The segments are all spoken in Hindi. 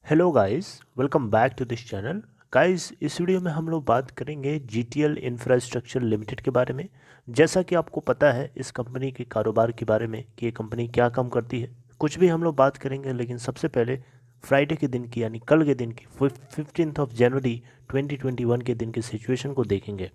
Hello guys, welcome back to this channel. Guys, इस वीडियो में हम लोग बात करेंगे जीटीएल इंफ्रास्ट्रक्चर लिमिटेड के बारे में। जैसा कि आपको पता है इस कंपनी के कारोबार के बारे में कि ये कंपनी क्या काम करती है, कुछ भी हम लोग बात करेंगे। लेकिन सबसे पहले फ्राइडे के दिन की यानी कल के दिन की 15 जनवरी 2021 के दिन की सिचुएशन को देखेंगे।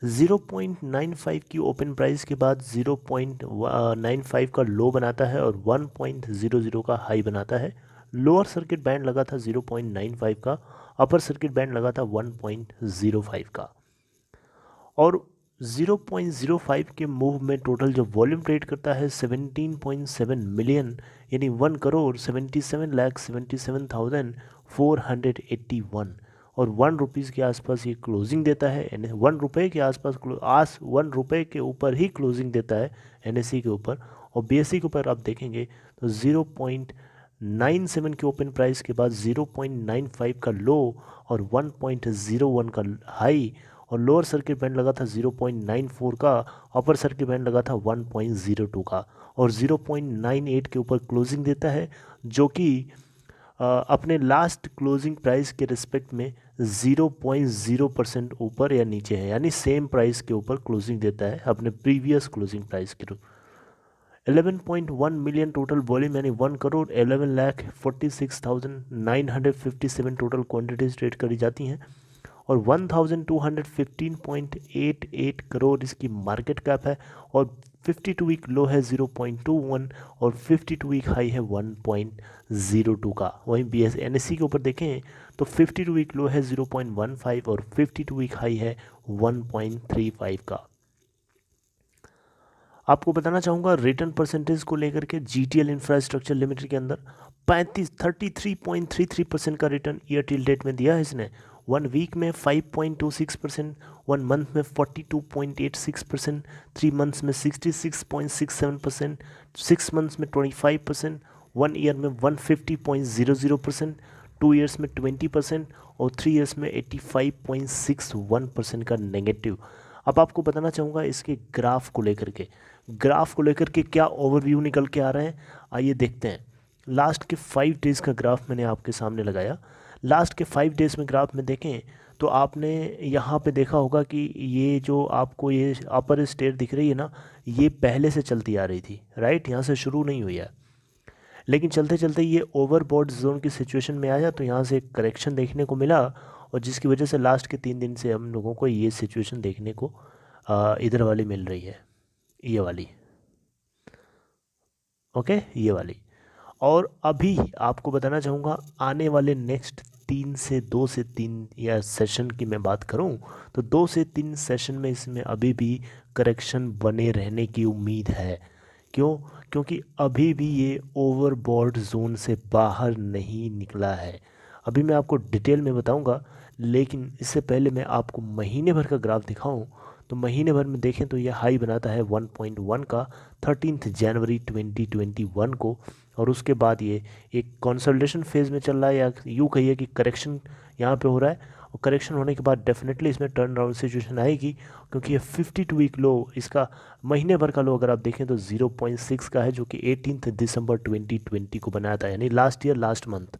0.95 की ओपन प्राइस के बाद 0.95 का लो बनाता है और 1.00 का हाई बनाता है। लोअर सर्किट बैंड लगा था 0.95 का, अपर सर्किट बैंड लगा था 1.05 का। और 0.05 के मूव में टोटल जो वॉल्यूम ट्रेड करता है 17.7 मिलियन, यानी 1,77,77,481, और 1 रुपीज़ के आसपास ये क्लोजिंग देता है। 1 रुपये के आसपास 1 रुपये के ऊपर ही क्लोजिंग देता है एनएससी के ऊपर। और बीएससी के ऊपर आप देखेंगे तो 0.97 के ओपन प्राइस के बाद 0.95 का लो और 1.01 का हाई, और लोअर सर्किट बैंड लगा था 0.94 का, अपर सर्किट बैंड लगा था 1.02 का, और 0.98 के ऊपर क्लोजिंग देता है, जो कि अपने लास्ट क्लोजिंग प्राइस के रिस्पेक्ट में 0.0% ऊपर या नीचे है, यानी सेम प्राइस के ऊपर क्लोजिंग देता है अपने प्रीवियस क्लोजिंग प्राइस के। 11.1 मिलियन टोटल वॉल्यूम, यानी 1,11,46,957 टोटल क्वांटिटीज ट्रेड करी जाती हैं, और 1215.88 करोड़ इसकी मार्केट कैप है, और 52 वीक लो है 0.21 और 52 वीक हाई है 1.02 का। वहीं B S N S C के ऊपर देखें तो 52 वीक लो है 0.15 और 52 वीक हाई है 1.35 का। आपको बताना चाहूँगा रिटर्न परसेंटेज को लेकर के जीटीएल इंफ्रास्ट्रक्चर लिमिटेड के अंदर 33.33% का रिटर्न ईयर टिल डेट में दिया है इसने। 1 वीक में 5.26%, 1 मंथ में 42.86%, 3 मंथ्स में 66.67%, 6 मंथ्स में 25%, 1 ईयर में 150.00%, 2 ईयर्स में 20% और 3 ईयर्स में 85.61% का नेगेटिव। अब आपको बताना चाहूँगा इसके ग्राफ को लेकर के क्या ओवरव्यू निकल के आ रहे हैं, आइए देखते हैं। लास्ट के 5 डेज़ का ग्राफ मैंने आपके सामने लगाया। लास्ट के 5 डेज़ में ग्राफ में देखें तो आपने यहाँ पे देखा होगा कि ये जो आपको ये अपर स्टेयर दिख रही है ना, ये पहले से चलती आ रही थी, राइट। यहाँ से शुरू नहीं हुई है, लेकिन चलते चलते ये ओवरबॉट जोन की सिचुएशन में आया तो यहाँ से एक करेक्शन देखने को मिला, और जिसकी वजह से लास्ट के 3 दिन से हम लोगों को ये सिचुएशन देखने को इधर वाली मिल रही है, ये वाली, ओके, ये वाली। और अभी आपको बताना चाहूँगा आने वाले नेक्स्ट 2 से 3 या सेशन की मैं बात करूँ तो 2 से 3 सेशन में इसमें अभी भी करेक्शन बने रहने की उम्मीद है। क्यों? क्योंकि अभी भी ये ओवरबॉट जोन से बाहर नहीं निकला है। अभी मैं आपको डिटेल में बताऊंगा, लेकिन इससे पहले मैं आपको महीने भर का ग्राफ दिखाऊं तो महीने भर में देखें तो ये हाई बनाता है 1.1 का 13 जनवरी 2021 को, और उसके बाद ये एक कंसोलिडेशन फेज़ में चल रहा है, या यूँ कहिए कि करेक्शन यहाँ पे हो रहा है। और करेक्शन होने के बाद डेफिनेटली इसमें टर्न अराउंड सिचुएशन आएगी, क्योंकि ये 52 वीक लो, इसका महीने भर का लो अगर आप देखें तो 0.6 का है, जो कि 18 दिसंबर 2020 को बनाया था, यानी last year last month,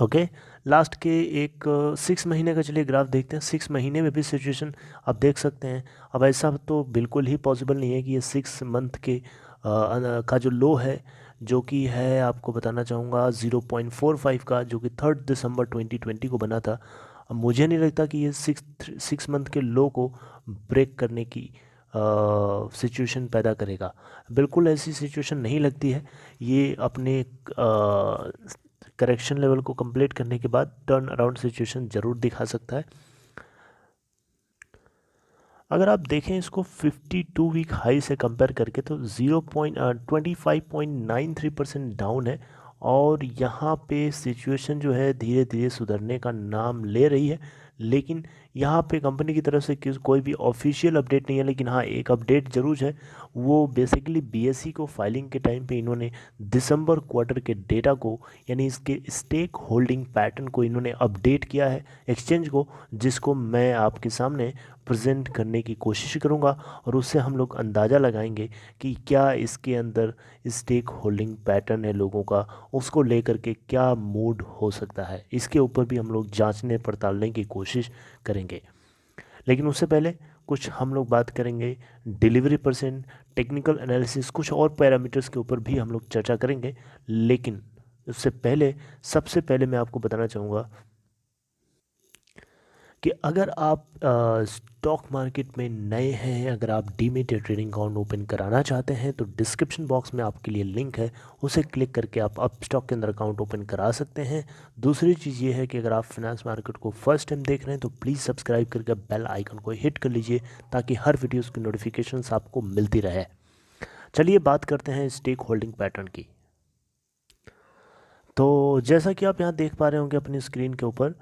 okay. Last के एक 6 महीने का चलिए ग्राफ देखते हैं। 6 महीने में भी सिचुएशन आप देख सकते हैं। अब ऐसा तो बिल्कुल ही पॉसिबल नहीं है कि ये 6 मंथ के का जो लो है, जो कि है आपको बताना चाहूँगा 0.45 का, जो कि 3 दिसंबर 2020 को बना था। अब मुझे नहीं लगता कि ये 6 मंथ के लो को ब्रेक करने की सिचुएशन पैदा करेगा। बिल्कुल ऐसी सिचुएशन नहीं लगती है। ये अपने करेक्शन लेवल को कंप्लीट करने के बाद टर्न अराउंड सिचुएशन ज़रूर दिखा सकता है। अगर आप देखें इसको 52 वीक हाई से कंपेयर करके तो 25.93% डाउन है, और यहाँ पे सिचुएशन जो है धीरे धीरे सुधरने का नाम ले रही है, लेकिन यहाँ पे कंपनी की तरफ से कोई भी ऑफिशियल अपडेट नहीं है, लेकिन हाँ एक अपडेट ज़रूर है। वो बेसिकली बीएसई को फाइलिंग के टाइम पे इन्होंने दिसंबर क्वार्टर के डेटा को, यानी इसके स्टेक होल्डिंग पैटर्न को इन्होंने अपडेट किया है एक्सचेंज को, जिसको मैं आपके सामने प्रेजेंट करने की कोशिश करूँगा और उससे हम लोग अंदाज़ा लगाएंगे कि क्या इसके अंदर स्टेक होल्डिंग पैटर्न है लोगों का, उसको लेकर के क्या मूड हो सकता है, इसके ऊपर भी हम लोग जांचने पड़तालने की कोशिश करेंगे। लेकिन उससे पहले कुछ हम लोग बात करेंगे डिलीवरी परसेंट, टेक्निकल एनालिसिस, कुछ और पैरामीटर्स के ऊपर भी हम लोग चर्चा करेंगे। लेकिन उससे पहले सबसे पहले मैं आपको बताना चाहूँगा कि अगर आप स्टॉक मार्केट में नए हैं, अगर आप डीमैट या ट्रेडिंग अकाउंट ओपन कराना चाहते हैं तो डिस्क्रिप्शन बॉक्स में आपके लिए लिंक है, उसे क्लिक करके आप स्टॉक के अंदर अकाउंट ओपन करा सकते हैं। दूसरी चीज़ ये है कि अगर आप फाइनेंस मार्केट को फर्स्ट टाइम देख रहे हैं तो प्लीज़ सब्सक्राइब करके बेल आइकन को हिट कर लीजिए ताकि हर वीडियोज़ की नोटिफिकेशंस आपको मिलती रहे। चलिए बात करते हैं स्टेक होल्डिंग पैटर्न की। तो जैसा कि आप यहाँ देख पा रहे होंगे अपनी स्क्रीन के ऊपर,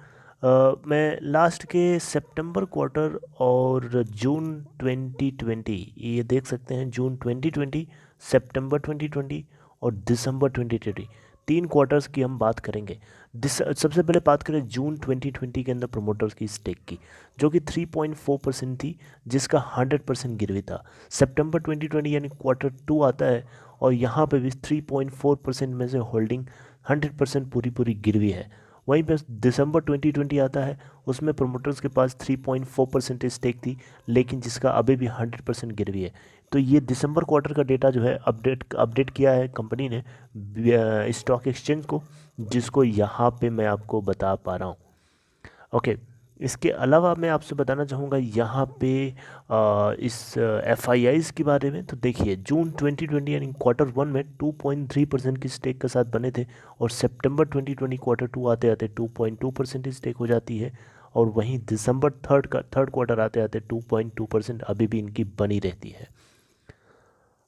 मैं लास्ट के सितंबर क्वार्टर और जून 2020, ये देख सकते हैं जून 2020, सितंबर 2020 और दिसंबर 2020, 3 क्वार्टर्स की हम बात करेंगे। सबसे पहले बात करें जून 2020 के अंदर प्रमोटर्स की स्टेक की, जो कि 3.4% थी, जिसका 100% गिरवी था। सितंबर 2020 यानी क्वार्टर 2 आता है और यहाँ पे भी 3.4% में से होल्डिंग 100% पूरी गिरवी है। वहीं पे दिसंबर 2020 आता है, उसमें प्रमोटर्स के पास 3.4% स्टेक थी, लेकिन जिसका अभी भी 100% गिरवी है। तो ये दिसंबर क्वार्टर का डेटा जो है अपडेट किया है कंपनी ने स्टॉक एक्सचेंज को, जिसको यहाँ पे मैं आपको बता पा रहा हूँ। ओके, इसके अलावा मैं आपसे बताना चाहूँगा यहाँ पे इस FIIs के बारे में। तो देखिए जून 2020 यानी क्वार्टर 1 में 2.3% की स्टेक के साथ बने थे और सितंबर 2020 क्वार्टर 2 आते आते 2.2% स्टेक हो जाती है, और वहीं दिसंबर थर्ड क्वार्टर आते आते 2.2% अभी भी इनकी बनी रहती है।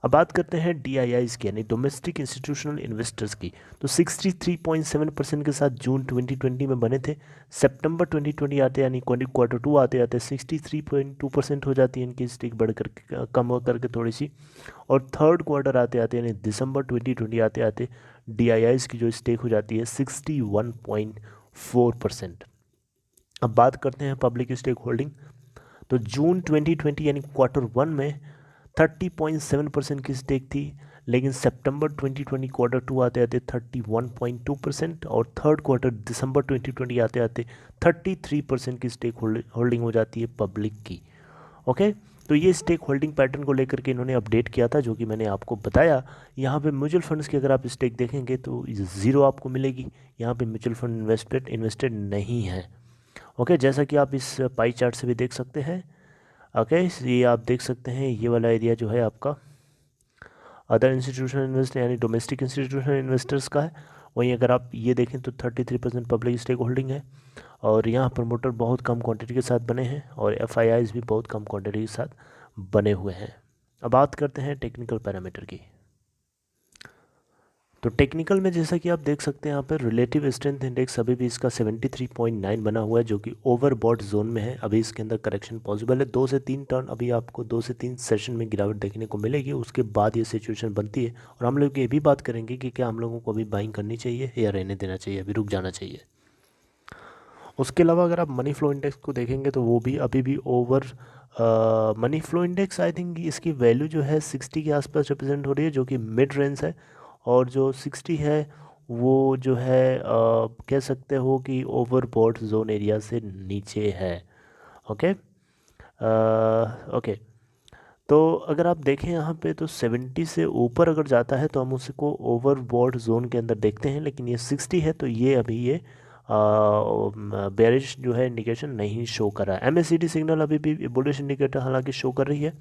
अब बात करते हैं DIIs की, यानी डोमेस्टिक इंस्टीट्यूशनल इन्वेस्टर्स की। तो 63.7% के साथ जून 2020 में बने थे। सितंबर 2020 आते यानी क्वार्टर 2 आते आते 63.2% हो जाती है इनकी स्टेक, बढ़ कर कम हो करके थोड़ी सी, और थर्ड क्वार्टर आते आते यानी दिसंबर 2020 आते आते DIIs की जो स्टेक हो जाती है 61.4%। अब बात करते हैं पब्लिक स्टेक होल्डिंग। तो जून 2020 यानी क्वार्टर 1 में 30.7% की स्टेक थी, लेकिन सितंबर 2020 क्वार्टर 2 आते आते 31.2% और थर्ड क्वार्टर दिसंबर 2020 आते आते 33% की स्टेक होल्डिंग हो जाती है पब्लिक की। ओके, तो ये स्टेक होल्डिंग पैटर्न को लेकर के इन्होंने अपडेट किया था, जो कि मैंने आपको बताया। यहाँ पे म्यूचुअल फंड्स की अगर आप स्टेक देखेंगे तो ज़ीरो आपको मिलेगी, यहाँ पे म्यूचुअल फंड इन्वेस्टेड नहीं है। ओके, जैसा कि आप इस पाई चार्ट से भी देख सकते हैं। ओके, ये आप देख सकते हैं, ये वाला एरिया जो है आपका अदर इंस्टीट्यूशनल इन्वेस्टर यानी डोमेस्टिक इंस्टीट्यूशनल इन्वेस्टर्स का है। वहीं अगर आप ये देखें तो 33% पब्लिक स्टेक होल्डिंग है, और यहाँ प्रमोटर बहुत कम क्वांटिटी के साथ बने हैं और FIIs भी बहुत कम क्वांटिटी के साथ बने हुए हैं। अब बात करते हैं टेक्निकल पैरामीटर की। तो टेक्निकल में जैसा कि आप देख सकते हैं यहाँ पर रिलेटिव स्ट्रेंथ इंडेक्स अभी भी इसका 73.9 बना हुआ है, जो कि ओवरबॉट जोन में है। अभी इसके अंदर करेक्शन पॉसिबल है, 2 से 3 टर्न अभी आपको 2 से 3 सेशन में गिरावट देखने को मिलेगी, उसके बाद ये सिचुएशन बनती है। और हम लोग ये भी बात करेंगे कि क्या हम लोगों को अभी बाइंग करनी चाहिए या रहने देना चाहिए, अभी रुक जाना चाहिए। उसके अलावा अगर आप मनी फ्लो इंडेक्स को देखेंगे तो वो भी अभी भी money flow index I think इसकी वैल्यू जो है 60 के आसपास रिप्रेजेंट हो रही है, जो कि मिड रेंज है, और जो 60 है वो जो है कह सकते हो कि ओवरबॉट जोन एरिया से नीचे है। ओके, ओके, तो अगर आप देखें यहाँ पे तो 70 से ऊपर अगर जाता है तो हम उसको ओवरबॉट जोन के अंदर देखते हैं, लेकिन ये 60 है तो ये अभी ये बेरिश जो है इंडिकेशन नहीं शो कर रहा है। MACD सिग्नल अभी भी बुलिश इंडिकेटर हालांकि शो कर रही है,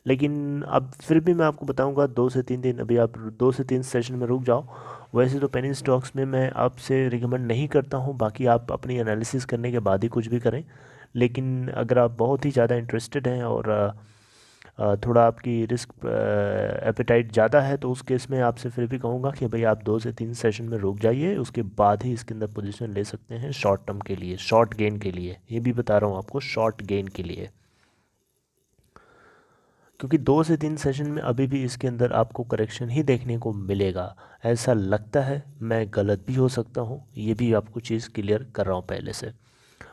लेकिन अब फिर भी मैं आपको बताऊंगा 2 से 3 दिन, अभी आप 2 से 3 सेशन में रुक जाओ। वैसे तो पेनी स्टॉक्स में मैं आपसे रिकमेंड नहीं करता हूं, बाकी आप अपनी एनालिसिस करने के बाद ही कुछ भी करें। लेकिन अगर आप बहुत ही ज़्यादा इंटरेस्टेड हैं और थोड़ा आपकी रिस्क एपेटाइट ज़्यादा है, तो उस केस में आपसे फिर भी कहूँगा कि भाई आप 2 से 3 सेशन में रुक जाइए, उसके बाद ही इसके अंदर पोजीशन ले सकते हैं शॉर्ट टर्म के लिए, शॉर्ट गेन के लिए। ये भी बता रहा हूँ आपको, शॉर्ट गेन के लिए, क्योंकि 2 से 3 सेशन में अभी भी इसके अंदर आपको करेक्शन ही देखने को मिलेगा, ऐसा लगता है। मैं गलत भी हो सकता हूँ, ये भी आपको चीज़ क्लियर कर रहा हूँ पहले से।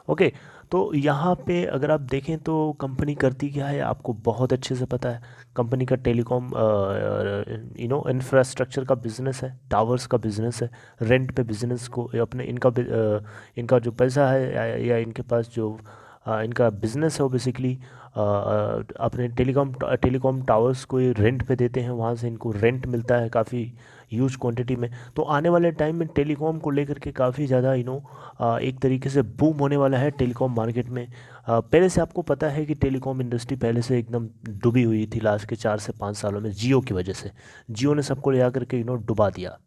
ओके, तो यहाँ पे अगर आप देखें तो कंपनी करती क्या है आपको बहुत अच्छे से पता है। कंपनी का टेलीकॉम इंफ्रास्ट्रक्चर का बिजनेस है, टावर्स का बिजनेस है, रेंट पे बिजनेस को अपने इनका जो पैसा है या इनके पास जो इनका बिजनेस है वो बेसिकली अपने टेलीकॉम टावर्स को ये रेंट पे देते हैं, वहाँ से इनको रेंट मिलता है काफ़ी ह्यूज क्वांटिटी में। तो आने वाले टाइम में टेलीकॉम को लेकर के काफ़ी ज़्यादा एक तरीके से बूम होने वाला है टेलीकॉम मार्केट में। पहले से आपको पता है कि टेलीकॉम इंडस्ट्री पहले से एकदम डूबी हुई थी लास्ट के 4 से 5 सालों में जियो की वजह से। जियो ने सबको ले आकर के डुबा दिया,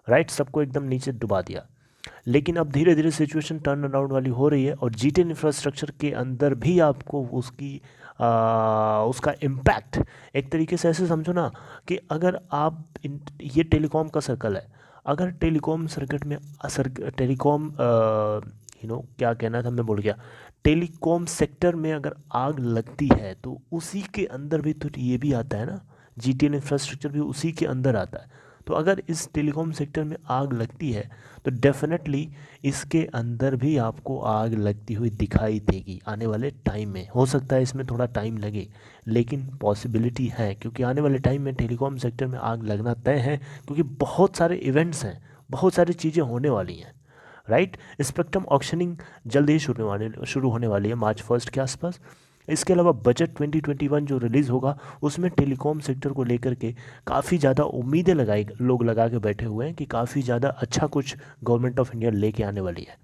राइट, सबको एकदम नीचे डुबा दिया। लेकिन अब धीरे धीरे सिचुएशन टर्न अराउंड वाली हो रही है, और जी10 इंफ्रास्ट्रक्चर के अंदर भी आपको उसका इम्पैक्ट एक तरीके से ऐसे समझो ना कि अगर आप ये टेलीकॉम का सर्कल है, अगर टेलीकॉम सर्किट में टेलीकॉम क्या कहना था मैं भूल गया, टेलीकॉम सेक्टर में अगर आग लगती है तो उसी के अंदर भी तो ये भी आता है ना, जी10 इंफ्रास्ट्रक्चर भी उसी के अंदर आता है। तो अगर इस टेलीकॉम सेक्टर में आग लगती है तो डेफिनेटली इसके अंदर भी आपको आग लगती हुई दिखाई देगी आने वाले टाइम में। हो सकता है इसमें थोड़ा टाइम लगे, लेकिन पॉसिबिलिटी है, क्योंकि आने वाले टाइम में टेलीकॉम सेक्टर में आग लगना तय है, क्योंकि बहुत सारे इवेंट्स हैं, बहुत सारी चीज़ें होने वाली हैं, राइट। स्पेक्ट्रम ऑक्शनिंग जल्द ही शुरू होने वाली है मार्च 1 के आसपास। इसके अलावा बजट 2021 जो रिलीज़ होगा उसमें टेलीकॉम सेक्टर को लेकर के काफ़ी ज़्यादा उम्मीदें लोग लगा के बैठे हुए हैं कि काफ़ी ज़्यादा अच्छा कुछ गवर्नमेंट ऑफ इंडिया लेके आने वाली है,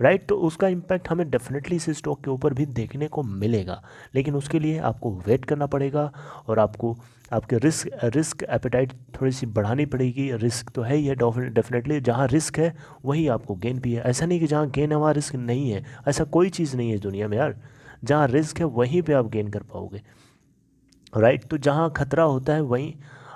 राइट। तो उसका इम्पैक्ट हमें डेफिनेटली इस स्टॉक के ऊपर भी देखने को मिलेगा, लेकिन उसके लिए आपको वेट करना पड़ेगा और आपको आपके रिस्क एपेटाइट थोड़ी सी बढ़ानी पड़ेगी। रिस्क तो है ही है डेफिनेटली, जहाँ रिस्क है वहीं आपको गेन भी है। ऐसा नहीं कि जहाँ गेन है वहाँ रिस्क नहीं है, ऐसा कोई चीज़ नहीं है दुनिया में यार। जहाँ रिस्क है वहीं पे आप गेन कर पाओगे, राइट। तो जहाँ खतरा होता है वहीं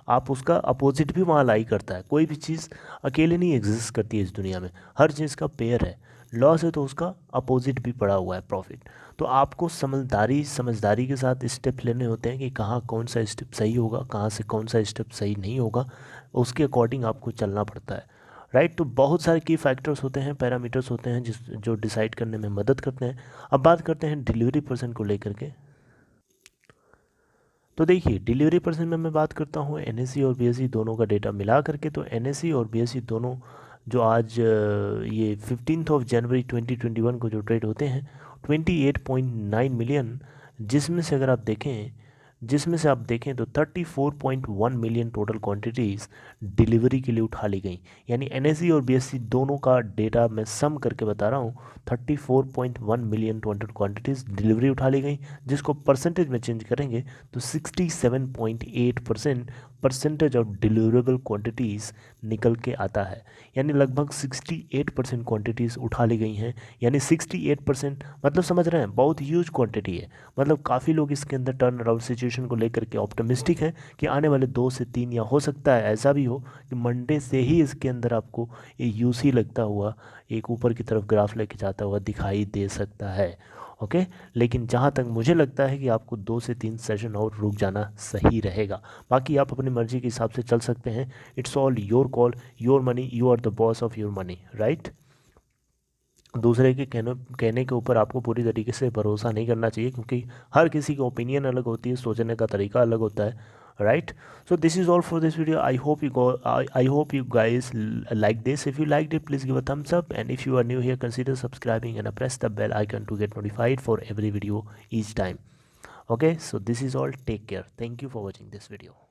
आप उसका अपोजिट भी वहाँ लाई करता है। कोई भी चीज़ अकेले नहीं एग्जिस्ट करती है इस दुनिया में, हर चीज़ का पेयर है। लॉस है तो उसका अपोजिट भी पड़ा हुआ है प्रॉफिट। तो आपको समझदारी के साथ स्टेप लेने होते हैं कि कहाँ कौन सा स्टेप सही होगा, कहाँ से कौन सा स्टेप सही नहीं होगा, उसके अकॉर्डिंग आपको चलना पड़ता है, राइट। तो बहुत सारे की फैक्टर्स होते हैं, पैरामीटर्स होते हैं जो डिसाइड करने में मदद करते हैं। अब बात करते हैं डिलीवरी परसेंट को लेकर के। तो देखिए डिलीवरी परसेंट में मैं बात करता हूँ एनएसई और बीएसई दोनों का डेटा मिला करके। तो एनएसई और बीएसई दोनों जो आज ये 15 जनवरी 2021 को जो ट्रेड होते हैं 28.9 मिलियन, जिसमें से आप देखें तो 34.1 मिलियन टोटल क्वांटिटीज़ डिलीवरी के लिए उठा ली गई। यानी एनएसई और बीएसई दोनों का डेटा मैं सम करके बता रहा हूँ, 34.1 मिलियन टोटल क्वांटिटीज़ डिलीवरी उठा ली गई, जिसको परसेंटेज में चेंज करेंगे तो 67.8% परसेंटेज ऑफ डिलीवरेबल क्वांटिटीज़ निकल के आता है। यानी लगभग 68% क्वांटिटीज़ उठा ली गई हैं। यानी 68% मतलब समझ रहे हैं, बहुत ह्यूज क्वांटिटी है। मतलब काफ़ी लोग इसके अंदर टर्न अराउंड सिचुएशन को लेकर के ऑप्टिमिस्टिक हैं कि आने वाले 2 से 3 या हो सकता है ऐसा भी हो कि मंडे से ही इसके अंदर आपको ये यूसी लगता हुआ एक ऊपर की तरफ ग्राफ लेके जाता हुआ दिखाई दे सकता है, ओके। लेकिन जहाँ तक मुझे लगता है कि आपको 2 से 3 सेशन और रुक जाना सही रहेगा। बाकी आप अपनी मर्ज़ी के हिसाब से चल सकते हैं। It's all your call, your money, you are the boss of your money, right. दूसरे के कहने के ऊपर आपको पूरी तरीके से भरोसा नहीं करना चाहिए, क्योंकि हर किसी की ओपिनियन अलग होती है, सोचने का तरीका अलग होता है, right? So this is all for this video. I hope you guys like this. If you liked it, please give a thumbs up, and if you are new here, consider subscribing and press the bell icon to get notified for every video each time. Okay, so this is all. Take care. Thank you for watching this video.